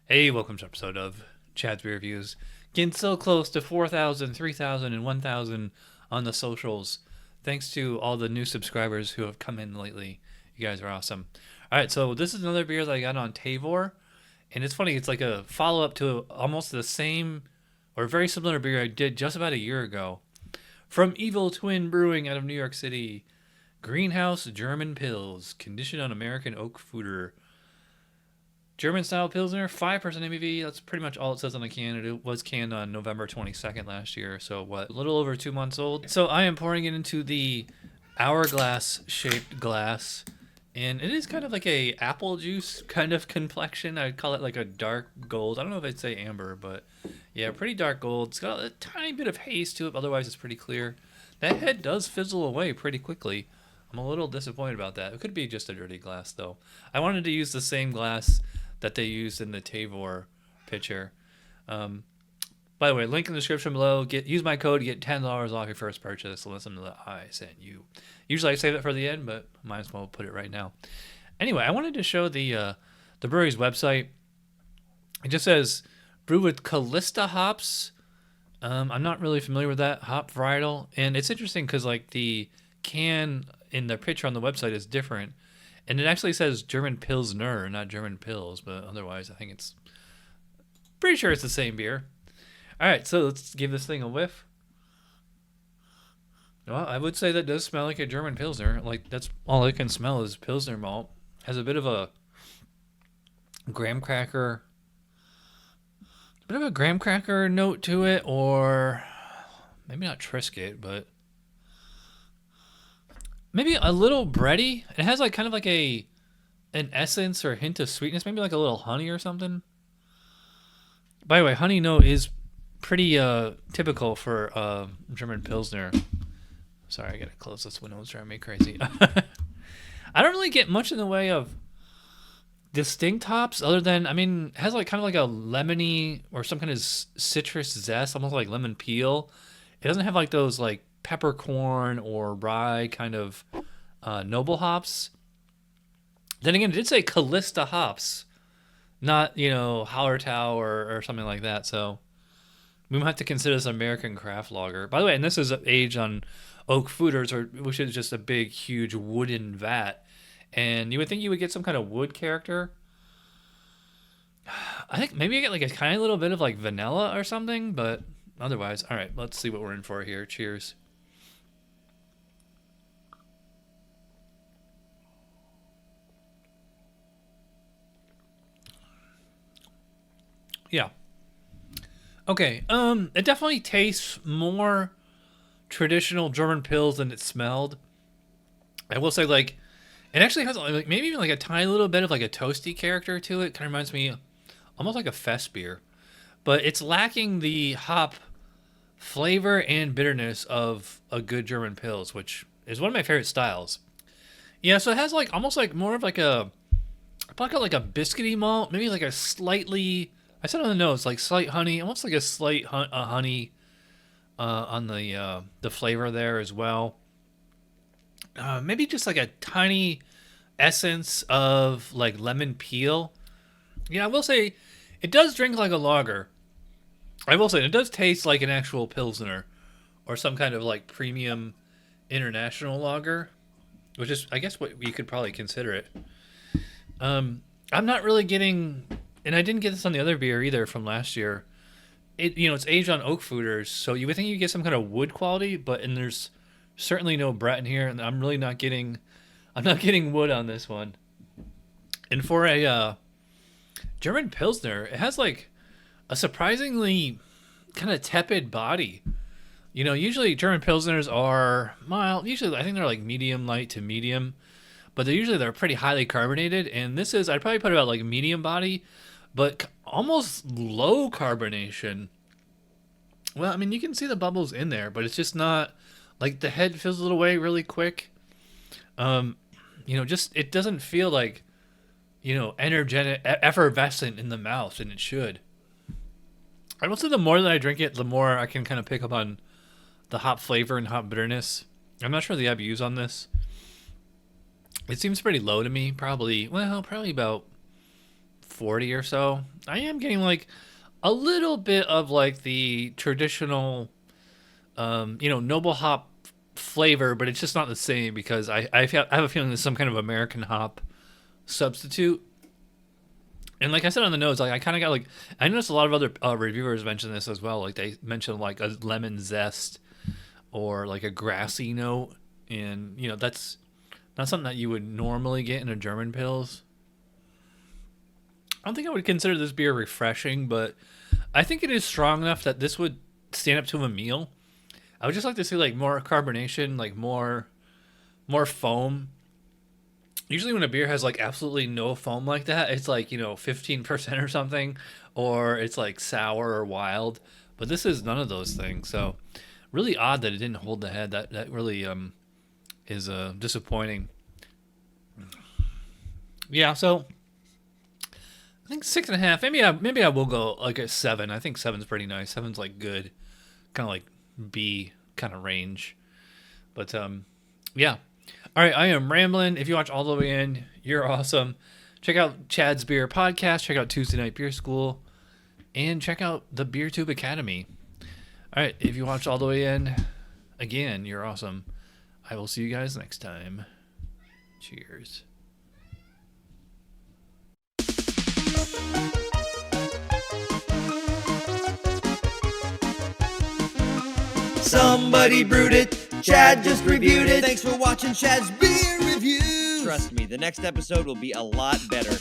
Hey, welcome to an episode of Chad's Beer Reviews. Getting so close to 4,000, 3,000, and 1,000 on the socials. Thanks to all the new subscribers who have come in lately. You guys are awesome. All right, so this is another beer that I got on 𝗕𝗓𝗏. And it's funny, it's like a follow-up to almost the same or very similar beer I did just about a year ago. From Evil Twin Brewing out of New York City. Greenhouse German Pils, conditioned on American oak foudre. German style Pilsner, 5% ABV. That's pretty much all it says on the can. It was canned on November 22nd last year. So what, a little over 2 months old. So I am pouring it into the hourglass shaped glass. And it is kind of like a apple juice kind of complexion. I'd call it like a dark gold. I don't know if I'd say amber, but yeah, pretty dark gold. It's got a tiny bit of haze to it. Otherwise, it's pretty clear. That head does fizzle away pretty quickly. I'm a little disappointed about that. It could be just a dirty glass, though. I wanted to use the same glass that they used in the 𝗕𝗓𝗏 picture. By the way, link in the description below. Use my code to get $10 off your first purchase. Listen to the I sent you. Usually I save it for the end, but might as well put it right now. Anyway, I wanted to show the brewery's website. It just says brewed with Calista hops. I'm not really familiar with that hop varietal, and it's interesting because like the can in the picture on the website is different. And it actually says German Pilsner, not German Pils, but otherwise I think it's pretty sure it's the same beer. All right, so let's give this thing a whiff. Well, I would say that does smell like a German Pilsner. Like that's all I can smell is Pilsner malt. Has a bit of a graham cracker, note to it, or maybe not Triscuit, but maybe a little bready. It has like kind of like an essence or a hint of sweetness, maybe like a little honey or something. By the way, honey note is pretty typical for German Pilsner. Sorry, I gotta close this window. It's driving me crazy. I don't really get much in the way of distinct hops, other than it has like kind of like a lemony or some kind of citrus zest, almost like lemon peel. It doesn't have like those like peppercorn or rye kind of noble hops. Then again, it did say Calista hops, not Hallertau or something like that. So we might have to consider this American craft lager. By the way, and this is aged on oak foudres, which is just a big, huge wooden vat. And you would think you would get some kind of wood character. I think maybe you get like a tiny little bit of like vanilla or something, but otherwise, all right, let's see what we're in for here. Cheers. Yeah. Okay. It definitely tastes more traditional German Pils than it smelled. I will say, like, it actually has like maybe even like a tiny little bit of like a toasty character to it. Kind of reminds me almost like a fest beer, but it's lacking the hop flavor and bitterness of a good German Pils, which is one of my favorite styles. Yeah, so it has like almost like more of like a, I probably call it like a biscuity malt, maybe like a slightly, I said on the nose, like slight honey, almost like a slight honey on the flavor there as well. Maybe just like a tiny essence of like lemon peel. Yeah, I will say it does drink like a lager. I will say it does taste like an actual Pilsner or some kind of like premium international lager, which is I guess what we could probably consider it. I'm not really getting, and I didn't get this on the other beer either from last year. It's aged on oak foudres, so you would think you get some kind of wood quality, and there's certainly no Brett in here, and I'm not getting wood on this one. And for a German Pilsner, it has like a surprisingly kind of tepid body. Usually German Pilsners are mild. Usually I think they're like medium light to medium, but they're pretty highly carbonated, and this is, I'd probably put about like medium body, but almost low carbonation. Well, you can see the bubbles in there, but it's just not, like the head fizzles away really quick. Just, it doesn't feel like, energetic, effervescent in the mouth, and it should. I will say the more that I drink it, the more I can kind of pick up on the hop flavor and hop bitterness. I'm not sure the IBUs on this. It seems pretty low to me. Probably about 40 or so, I am getting like a little bit of like the traditional, noble hop flavor, but it's just not the same because I have a feeling there's some kind of American hop substitute. And like I said on the nose, like I kind of got like, I noticed a lot of other reviewers mention this as well. Like they mentioned like a lemon zest or like a grassy note, and that's not something that you would normally get in a German Pils. I don't think I would consider this beer refreshing, but I think it is strong enough that this would stand up to a meal. I would just like to see like more carbonation, like more foam. Usually when a beer has like absolutely no foam like that, it's like 15% or something, or it's like sour or wild. But this is none of those things. So really odd that it didn't hold the head. That really is disappointing. Yeah, so I think 6.5. Maybe I will go like a 7. I think 7's pretty nice. 7's like good, kind of like B kind of range. But yeah. All right, I am rambling. If you watch all the way in, you're awesome. Check out Chad's Beer Podcast. Check out Tuesday Night Beer School, and check out the BeerTube Academy. All right, if you watch all the way in, again, you're awesome. I will see you guys next time. Cheers. Somebody brewed it. Chad just reviewed it. Thanks for watching Chad's Beer Reviews. Trust me, the next episode will be a lot better.